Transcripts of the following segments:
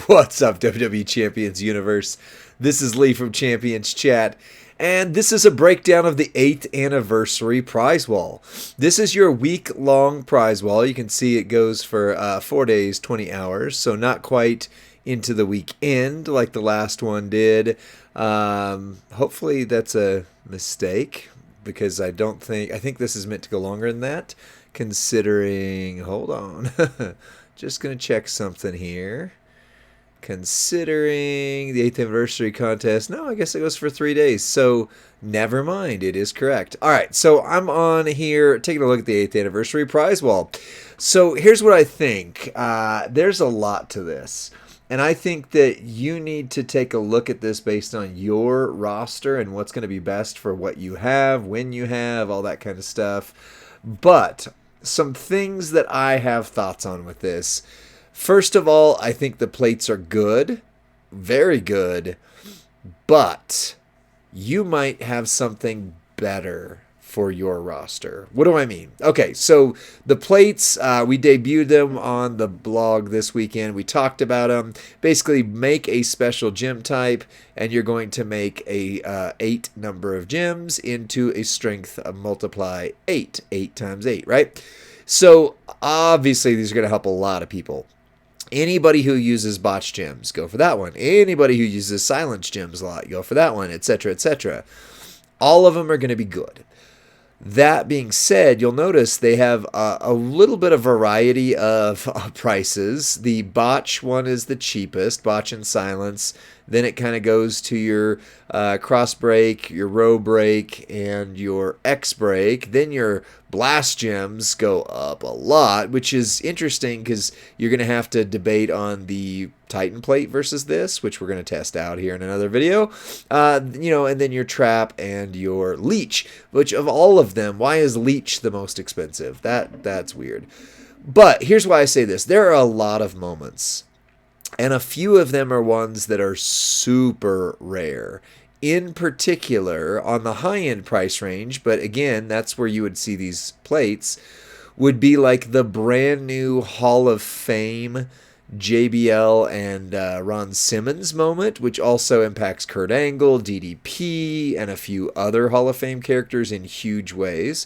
What's up, WWE Champions Universe? This is Lee from Champions Chat, and this is a breakdown of the 8th anniversary prize wall. This is your week-long prize wall. You can see it goes for 4 days, 20 hours, so not quite into the weekend like the last one did. Hopefully that's a mistake, because I think this is meant to go longer than that, considering, hold on, just going to check something here. Considering the 8th anniversary contest, no, I guess it goes for 3 days. So never mind, it is correct. All right, so I'm on here taking a look at the 8th anniversary prize wall. So here's what I think. There's a lot to this. And I think that you need to take a look at this based on your roster and what's going to be best for what you have, when you have, all that kind of stuff. But some things that I have thoughts on with this. First of all, I think the plates are good, very good, but you might have something better for your roster. What do I mean? Okay, so the plates, we debuted them on the blog this weekend. We talked about them. Basically, make a special gym type, and you're going to make a 8 number of gyms into a strength of multiply 8. 8 times 8, right? So obviously, these are going to help a lot of people. Anybody who uses botch gems, go for that one. Anybody who uses silence gems a lot, go for that one, etc., etc. All of them are going to be good. That being said, you'll notice they have a little bit of variety of prices. The botch one is the cheapest, botch and silence. Then it kind of goes to your cross break, your row break, and your X break. Then your blast gems go up a lot, which is interesting because you're going to have to debate on the Titan plate versus this, which we're going to test out here in another video. And then your trap and your leech, which of all of them, why is leech the most expensive? That's weird. But here's why I say this. There are a lot of moments, and a few of them are ones that are super rare. In particular, on the high-end price range, but again, that's where you would see these plates, would be like the brand new Hall of Fame JBL and Ron Simmons moment, which also impacts Kurt Angle, DDP, and a few other Hall of Fame characters in huge ways.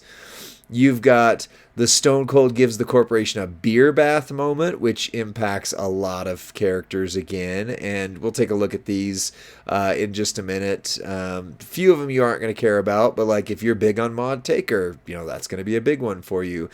You've got the Stone Cold gives the corporation a beer bath moment, which impacts a lot of characters again. And we'll take a look at these in just a minute. A few of them you aren't going to care about, but like if you're big on Mod Taker, that's going to be a big one for you.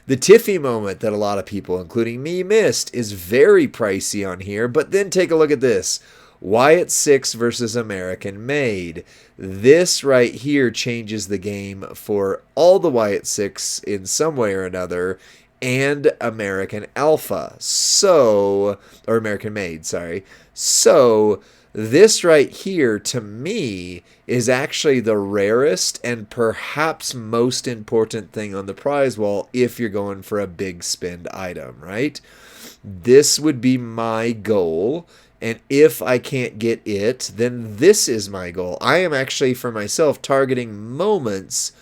The Tiffy moment that a lot of people, including me, missed is very pricey on here. But then take a look at this. Wyatt 6 versus American Made. This right here changes the game for all the Wyatt 6 in some way or another, and American Alpha. Or American Made, sorry. So this right here, to me, is actually the rarest and perhaps most important thing on the prize wall if you're going for a big spend item, right? This would be my goal. And if I can't get it, then this is my goal. I am actually, for myself, targeting moments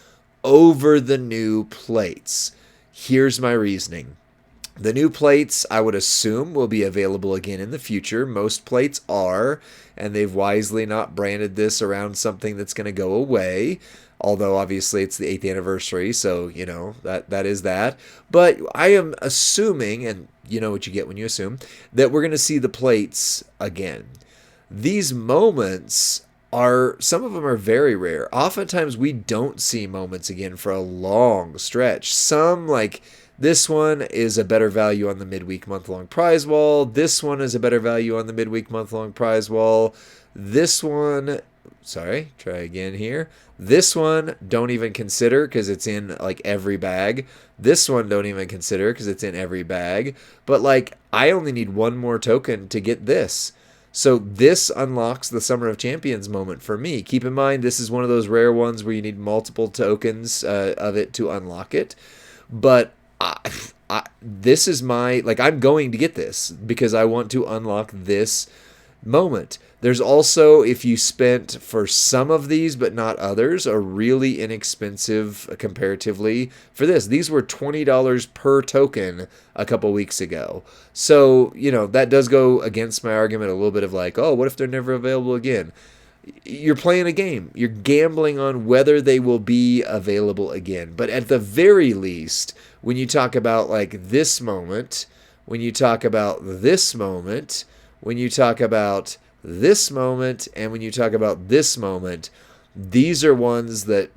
over the new plates. Here's my reasoning. The new plates, I would assume, will be available again in the future. Most plates are, and they've wisely not branded this around something that's going to go away. Although, obviously, it's the 8th anniversary, so, that is that. But I am assuming, and you know what you get when you assume, that we're going to see the plates again. These moments some of them are very rare. Oftentimes, we don't see moments again for a long stretch. Some, like this one, is a better value on the midweek month-long prize wall. This one is a better value on the midweek month-long prize wall. This one... Sorry, try again here. This one, don't even consider because it's in like every bag. This one, don't even consider because it's in every bag. But like, I only need one more token to get this. So this unlocks the Summer of Champions moment for me. Keep in mind, this is one of those rare ones where you need multiple tokens of it to unlock it. But this is I'm going to get this because I want to unlock this moment. There's also, if you spent for some of these but not others, a really inexpensive comparatively for this. These were $20 per token a couple weeks ago. So, that does go against my argument a little bit of like, oh, what if they're never available again? You're playing a game. You're gambling on whether they will be available again. But at the very least, when you talk about like this moment, when you talk about this moment, when you talk about this moment, and when you talk about this moment, these are ones that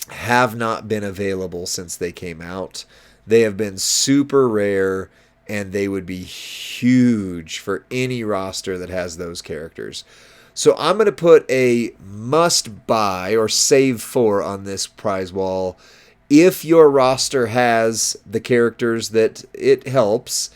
have not been available since they came out. They have been super rare, and they would be huge for any roster that has those characters. So I'm going to put a must buy or save for on this prize wall if your roster has the characters that it helps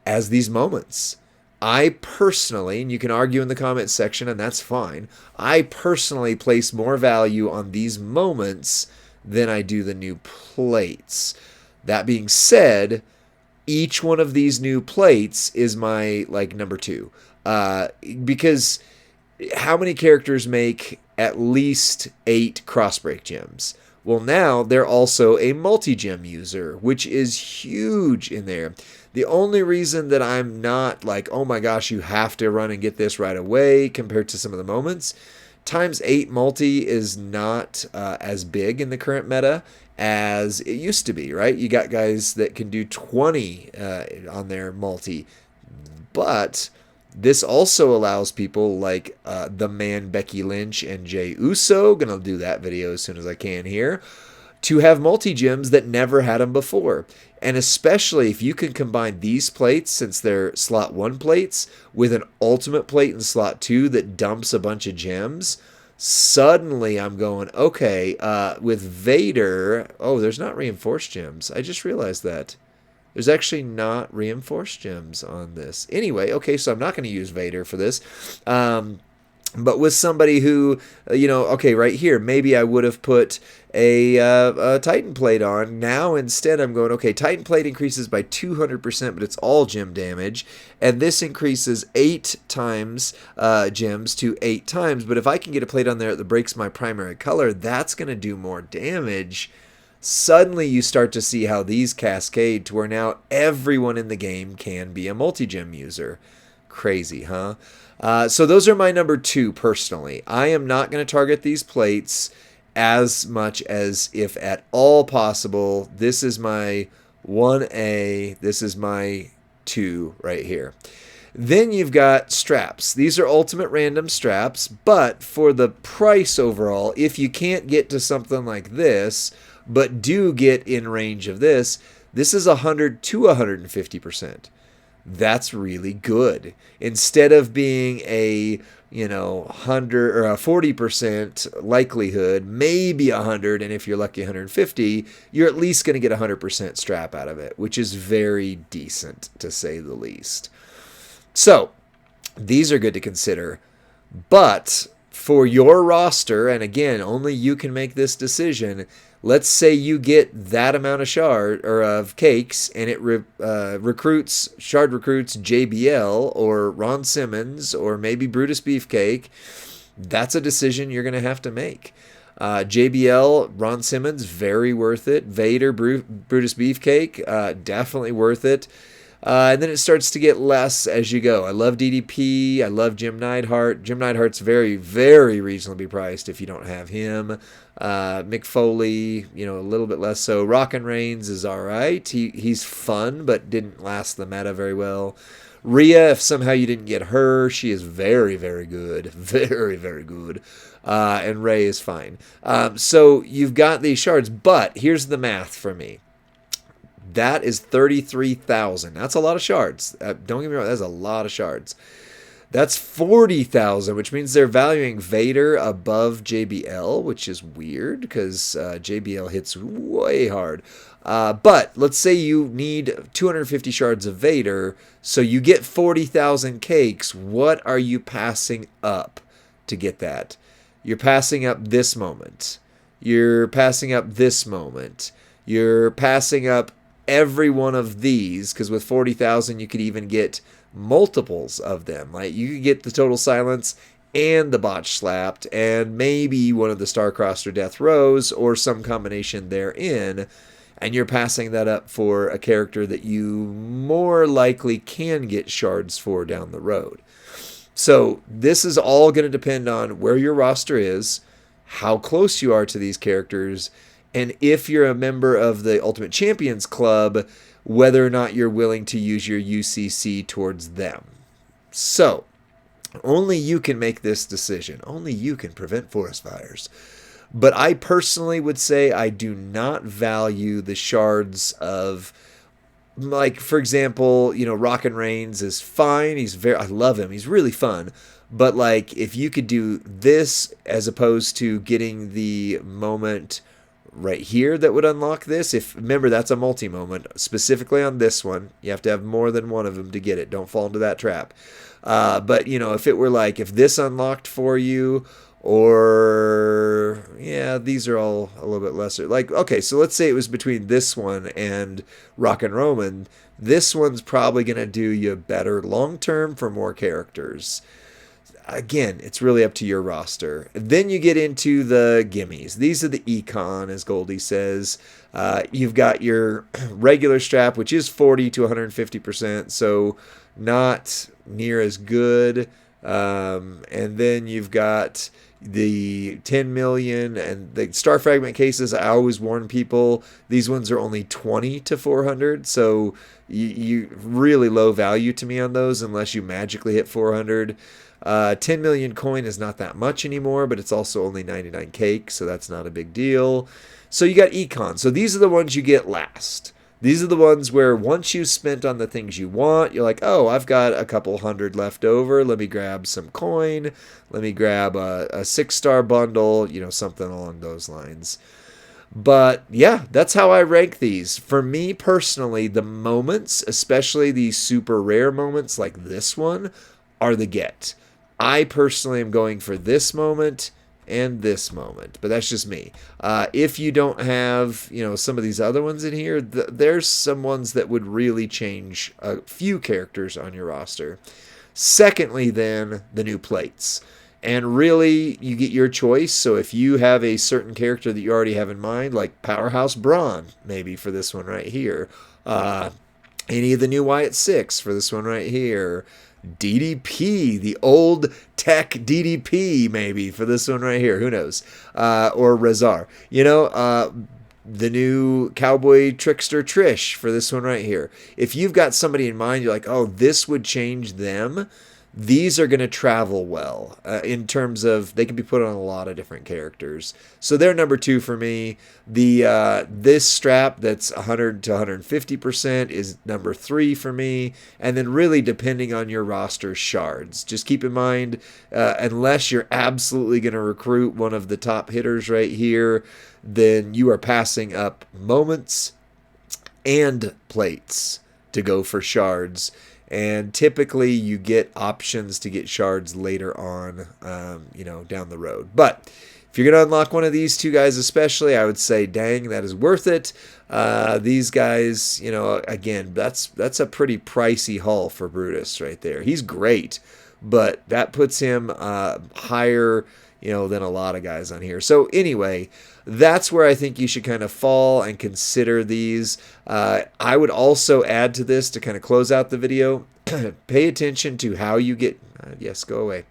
as these moments. I personally, and you can argue in the comments section, and that's fine, I personally place more value on these moments than I do the new plates. That being said, each one of these new plates is my number 2. Because how many characters make at least 8 crossbreak gems? Well, now they're also a multi-gem user, which is huge in there. The only reason that I'm not like, oh my gosh, you have to run and get this right away compared to some of the moments, times 8 multi is not as big in the current meta as it used to be, right? You got guys that can do 20 on their multi, but this also allows people like the man Becky Lynch and Jey Uso, gonna do that video as soon as I can here, to have multi-gems that never had them before. And especially if you can combine these plates, since they're slot 1 plates, with an ultimate plate in slot 2 that dumps a bunch of gems, suddenly I'm going, okay, with Vader, oh, there's not reinforced gems. I just realized that. There's actually not reinforced gems on this. Anyway, okay, so I'm not going to use Vader for this. But with somebody who, okay, right here, maybe I would have put a Titan plate on. Now instead I'm going, okay, Titan plate increases by 200%, but it's all gem damage. And this increases 8 times gems to 8 times. But if I can get a plate on there that breaks my primary color, that's going to do more damage. Suddenly you start to see how these cascade to where now everyone in the game can be a multi-gem user. Crazy, huh? So those are my number 2 personally. I am not going to target these plates as much as if at all possible. This is my 1A. This is my 2 right here. Then you've got straps. These are ultimate random straps, but for the price overall, if you can't get to something like this, but do get in range of this, this is 100 to 150%. That's really good. Instead of being a 100 or a 40% likelihood, maybe 100, and if you're lucky 150, you're at least going to get 100% strap out of it, which is very decent to say the least. So these are good to consider, but for your roster, and again, only you can make this decision. Let's say you get that amount of shard or of cakes, and it recruits JBL or Ron Simmons or maybe Brutus Beefcake. That's a decision you're going to have to make. JBL, Ron Simmons, very worth it. Vader, Brutus Beefcake, definitely worth it. And then it starts to get less as you go. I love DDP. I love Jim Neidhart. Jim Neidhart's very, very reasonably priced if you don't have him. Mick Foley, a little bit less so. Rockin' Reigns is all right. He's fun, but didn't last the meta very well. Rhea, if somehow you didn't get her, she is very, very good. Very, very good. And Ray is fine. So you've got these shards, but here's the math for me. That is 33,000. That's a lot of shards. Don't get me wrong, that's a lot of shards. That's 40,000, which means they're valuing Vader above JBL, which is weird because JBL hits way hard. But let's say you need 250 shards of Vader, so you get 40,000 cakes. What are you passing up to get that? You're passing up this moment. You're passing up this moment. You're passing up every one of these, because with 40,000 you could even get multiples of them. Like you could get the total silence and the botch slapped, and maybe one of the star-crossed or death rows, or some combination therein, and you're passing that up for a character that you more likely can get shards for down the road. So this is all going to depend on where your roster is, how close you are to these characters, and if you're a member of the Ultimate Champions Club, whether or not you're willing to use your UCC towards them. So, only you can make this decision. Only you can prevent forest fires. But I personally would say I do not value the shards of, like, for example, Rockin' Reigns is fine. I love him. He's really fun. But, like, if you could do this as opposed to getting the moment right here that would unlock this, remember, that's a multi-moment. Specifically on this one, you have to have more than one of them to get it. Don't fall into that trap. But, if it were like, if this unlocked for you, or, yeah, these are all a little bit lesser. Like, okay, so let's say it was between this one and Rockin' Roman. This one's probably going to do you better long-term for more characters. Again, it's really up to your roster. Then you get into the gimmies. These are the econ, as Goldie says. You've got your regular strap, which is 40 to 150%, so not near as good. And then you've got the 10 million and the star fragment cases. I always warn people, these ones are only 20 to 400, so you really low value to me on those unless you magically hit 400. 10 million coin is not that much anymore, but it's also only 99 cake, so that's not a big deal. So you got econ. So these are the ones you get last. These are the ones where once you've spent on the things you want, you're like, oh, I've got a couple hundred left over. Let me grab some coin. Let me grab a 6-star bundle, something along those lines. But yeah, that's how I rank these. For me personally, the moments, especially these super rare moments like this one, are the get. I personally am going for this moment and this moment, but that's just me. If you don't have, some of these other ones in here, there's some ones that would really change a few characters on your roster. Secondly, then, the new plates. And really, you get your choice. So if you have a certain character that you already have in mind, like Powerhouse Braun, maybe for this one right here. Any of the new Wyatt 6 for this one right here. DDP, the old tech DDP, maybe for this one right here. Who knows? Or Rezar. The new Cowboy Trickster Trish for this one right here. If you've got somebody in mind, you're like, oh, this would change them. These are going to travel well in terms of they can be put on a lot of different characters. So they're number 2 for me. This strap that's 100 to 150% is number 3 for me. And then really depending on your roster shards. Just keep in mind, unless you're absolutely going to recruit one of the top hitters right here, then you are passing up moments and plates to go for shards. And typically you get options to get shards later on, down the road. But if you're going to unlock one of these two guys especially, I would say, dang, that is worth it. These guys, again, that's a pretty pricey haul for Brutus right there. He's great, but that puts him higher, than a lot of guys on here. So anyway, that's where I think you should kind of fall and consider these. I would also add to this to kind of close out the video. Pay attention to how you get... yes, go away.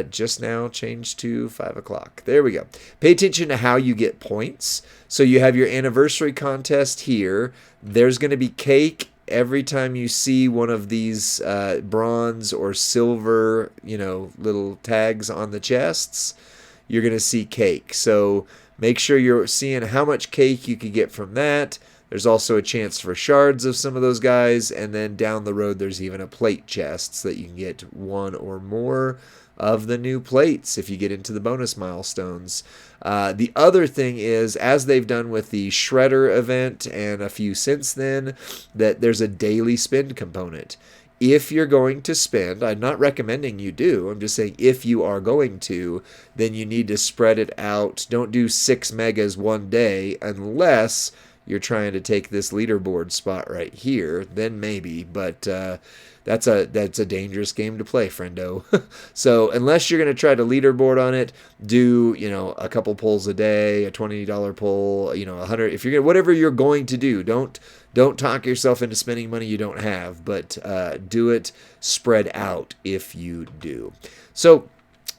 Just now changed to 5 o'clock. There we go. Pay attention to how you get points. So you have your anniversary contest here. There's going to be cake every time you see one of these bronze or silver, little tags on the chests. You're going to see cake. So make sure you're seeing how much cake you can get from that. There's also a chance for shards of some of those guys. And then down the road, there's even a plate chest so that you can get one or more of the new plates if you get into the bonus milestones. The other thing is, as they've done with the Shredder event and a few since then, that there's a daily spend component. If you're going to spend, I'm not recommending you do, I'm just saying if you are going to, then you need to spread it out. Don't do 6 megas one day unless you're trying to take this leaderboard spot right here, then maybe. But that's a dangerous game to play, friendo. So unless you're going to try to leaderboard on it, do a couple pulls a day, a $20 pull, 100. If you're gonna, whatever you're going to do, don't talk yourself into spending money you don't have, but do it spread out if you do. So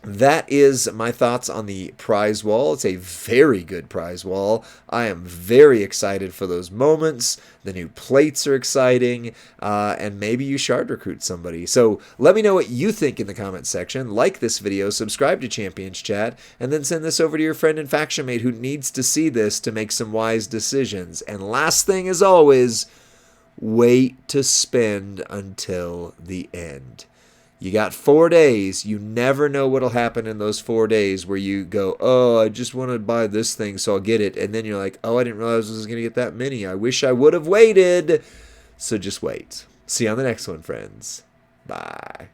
that is my thoughts on the prize wall. It's a very good prize wall. I am very excited for those moments. The new plates are exciting, and maybe you shard recruit somebody. So let me know what you think in the comments section. Like this video, subscribe to Champions Chat, and then send this over to your friend and faction mate who needs to see this to make some wise decisions. And last thing, as always, wait to spend until the end. You got 4 days. You never know what'll happen in those 4 days where you go, oh, I just want to buy this thing, so I'll get it. And then you're like, oh, I didn't realize I was going to get that many. I wish I would have waited. So just wait. See you on the next one, friends. Bye.